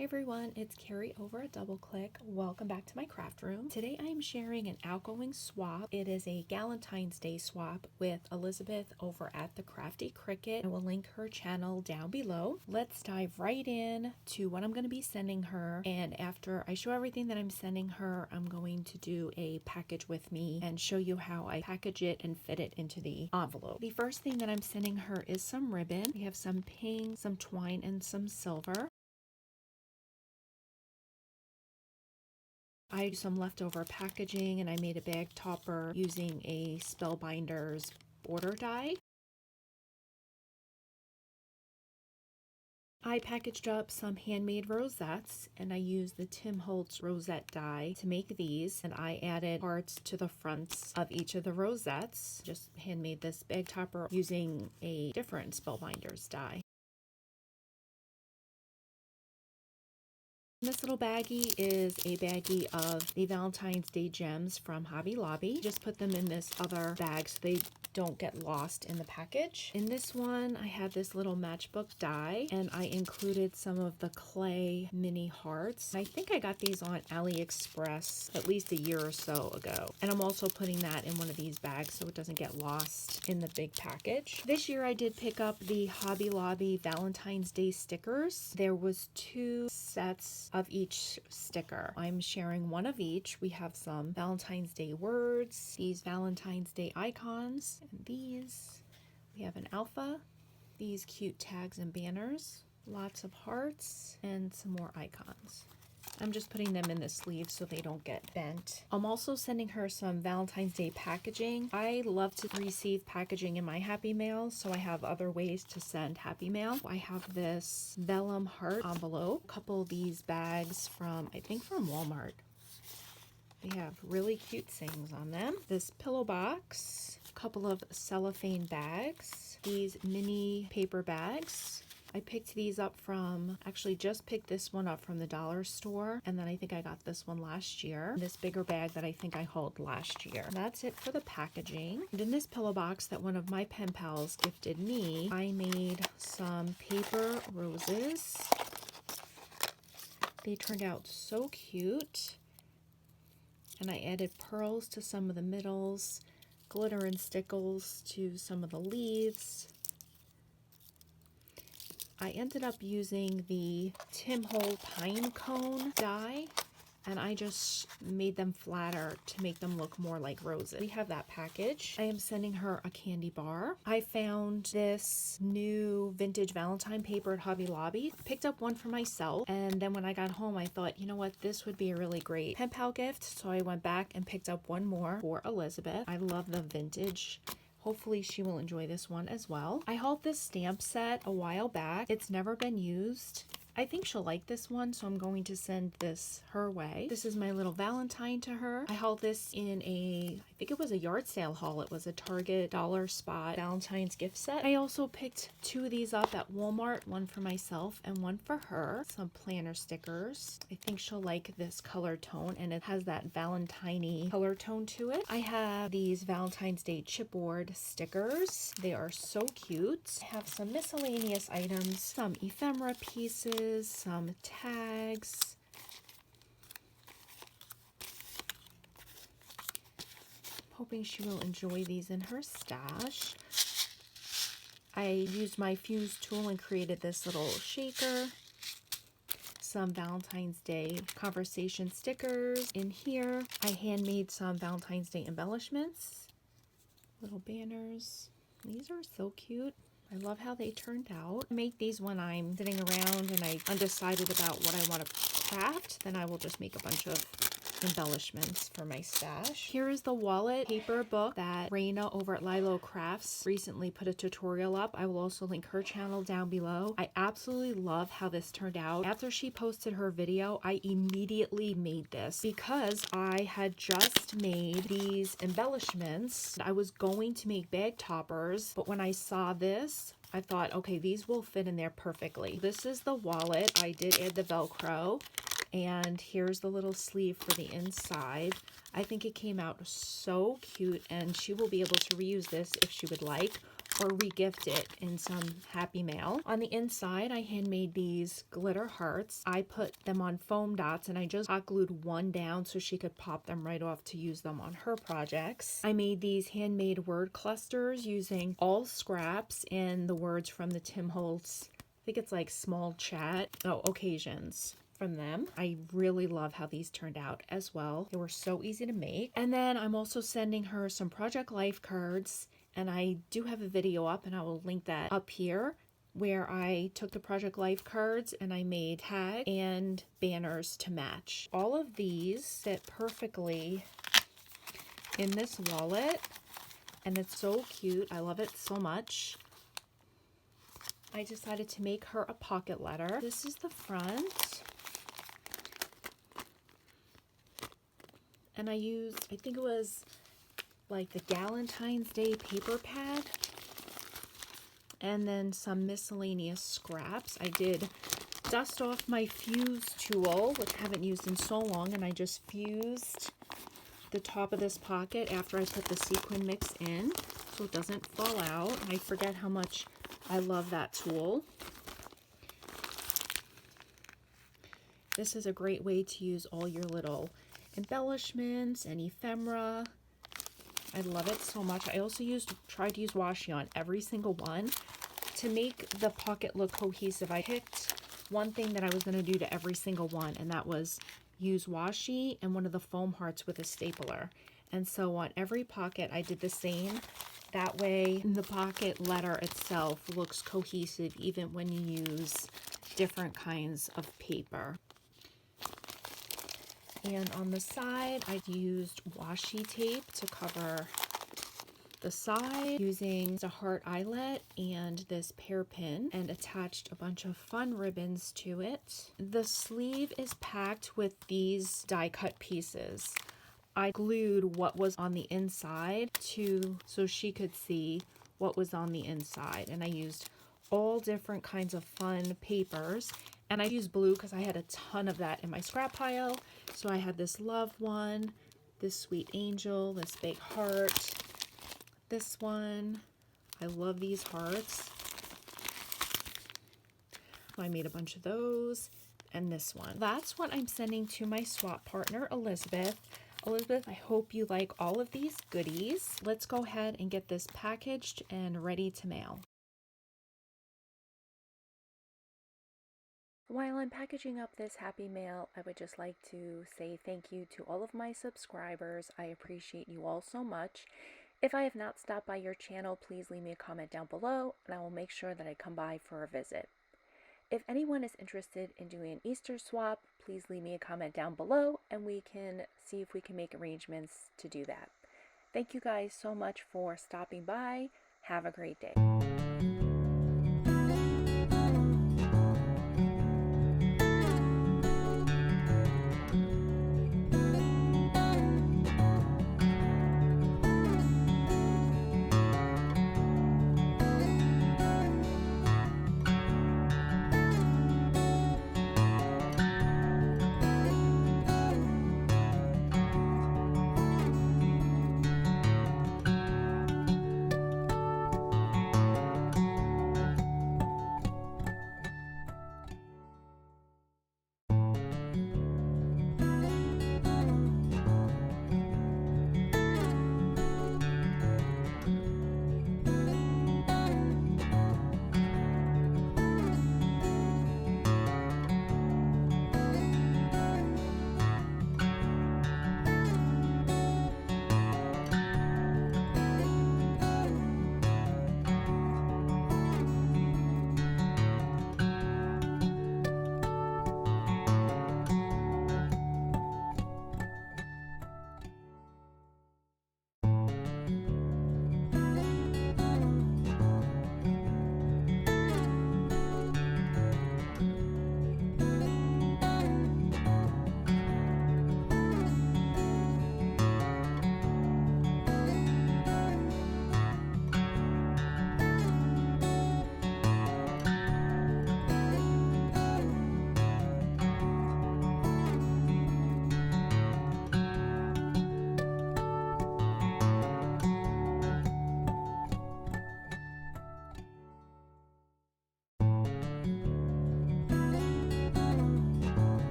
Hey everyone, it's Carrie over at Double Click. Welcome back to my craft room. Today I am sharing an outgoing swap. It is a Valentine's Day swap with Elizabeth over at the Crafty Cricket. I will link her channel down below. Let's dive right in to what I'm going to be sending her, and after I show everything that I'm sending her, I'm going to do a package with me and show you how I package it and fit it into the envelope. The first thing that I'm sending her is some ribbon. We have some pink, some twine, and some silver. I used some leftover packaging and I made a bag topper using a Spellbinders border die. I packaged up some handmade rosettes and I used the Tim Holtz rosette die to make these, and I added hearts to the fronts of each of the rosettes. Just handmade this bag topper using a different Spellbinders die. This little baggie is a baggie of the Valentine's Day gems from Hobby Lobby. Just put them in this other bag so they don't get lost in the package. In this one, I have this little matchbook die, and I included some of the clay mini hearts. I think I got these on AliExpress at least a year or so ago. And I'm also putting that in one of these bags so it doesn't get lost in the big package. This year I did pick up the Hobby Lobby Valentine's Day stickers. There was 2 sets of each sticker. I'm sharing one of each. We have some Valentine's Day words, these Valentine's Day icons, and these. We have an alpha, these cute tags and banners, lots of hearts, and some more icons. I'm just putting them in the sleeves so they don't get bent. I'm also sending her some Valentine's Day packaging. I love to receive packaging in my Happy Mail, so I have other ways to send Happy Mail. I have this vellum heart envelope, a couple of these bags from, I think from Walmart. They have really cute sayings on them. This pillow box, a couple of cellophane bags, these mini paper bags. I picked these up from, actually just picked this one up from the dollar store, and then I think I got this one last year. This bigger bag that I think I hauled last year. That's it for the packaging. And in this pillow box that one of my pen pals gifted me, I made some paper roses. They turned out so cute. And I added pearls to some of the middles, glitter and stickles to some of the leaves. I ended up using the Tim Holtz pine cone die, and I just made them flatter to make them look more like roses. We have that package. I am sending her a candy bar. I found this new vintage Valentine paper at Hobby Lobby. Picked up one for myself, and then when I got home I thought, you know what, this would be a really great pen pal gift, so I went back and picked up one more for Elizabeth. I love the vintage. Hopefully she will enjoy this one as well. I hauled this stamp set a while back. It's never been used. I think she'll like this one, so I'm going to send this her way. This is my little Valentine to her. I hauled this in I think it was a yard sale haul. It was a Target dollar spot Valentine's gift set. I also picked 2 of these up at Walmart, one for myself and one for her. Some planner stickers. I think she'll like this color tone, and it has that Valentine-y color tone to it. I have these Valentine's Day chipboard stickers. They are so cute. I have some miscellaneous items, some ephemera pieces, some tags, hoping she will enjoy these in her stash. I used my fuse tool and created this little shaker. Some Valentine's Day conversation stickers in here. I handmade some Valentine's Day embellishments, little banners. These are so cute. I love how they turned out. I make these when I'm sitting around and I'm undecided about what I want to craft. Then I will just make a bunch of embellishments for my stash. Here is the wallet paper book that Raina over at Lilo Crafts recently put a tutorial up. I will also link her channel down below. I absolutely love how this turned out. After she posted her video, I immediately made this because I had just made these embellishments. I was going to make bag toppers, but when I saw this, I thought, okay, these will fit in there perfectly. This is the wallet. I did add the Velcro. And here's the little sleeve for the inside. I think it came out so cute, and she will be able to reuse this if she would like, or re-gift it in some happy mail. On the inside, I handmade these glitter hearts. I put them on foam dots and I just hot glued one down so she could pop them right off to use them on her projects. I made these handmade word clusters using all scraps and the words from the Tim Holtz, I think it's like small chat, occasions from them. I really love how these turned out as well. They were so easy to make. And then I'm also sending her some Project Life cards, and I do have a video up and I will link that up here where I took the Project Life cards and I made tags and banners to match. All of these fit perfectly in this wallet and it's so cute. I love it so much. I decided to make her a pocket letter. This is the front. And I used, I think it was like the Valentine's Day paper pad. And then some miscellaneous scraps. I did dust off my fuse tool, which I haven't used in so long, and I just fused the top of this pocket after I put the sequin mix in so it doesn't fall out. I forget how much I love that tool. This is a great way to use all your little embellishments and ephemera. I love it so much. I also tried to use washi on every single one to make the pocket look cohesive. I picked one thing that I was going to do to every single one, and that was use washi and one of the foam hearts with a stapler. And so on every pocket I did the same. That way the pocket letter itself looks cohesive even when you use different kinds of paper. And on the side, I used washi tape to cover the side using the heart eyelet and this pear pin and attached a bunch of fun ribbons to it. The sleeve is packed with these die cut pieces. I glued what was on the inside so she could see what was on the inside, and I used all different kinds of fun papers. And I used blue because I had a ton of that in my scrap pile. So I had this love one, this sweet angel, this big heart, this one. I love these hearts. I made a bunch of those, and this one. That's what I'm sending to my swap partner, Elizabeth. Elizabeth, I hope you like all of these goodies. Let's go ahead and get this packaged and ready to mail. While I'm packaging up this happy mail, I would just like to say thank you to all of my subscribers. I appreciate you all so much. If I have not stopped by your channel, please leave me a comment down below, and I will make sure that I come by for a visit. If anyone is interested in doing an Easter swap, please leave me a comment down below, and we can see if we can make arrangements to do that. Thank you guys so much for stopping by. Have a great day.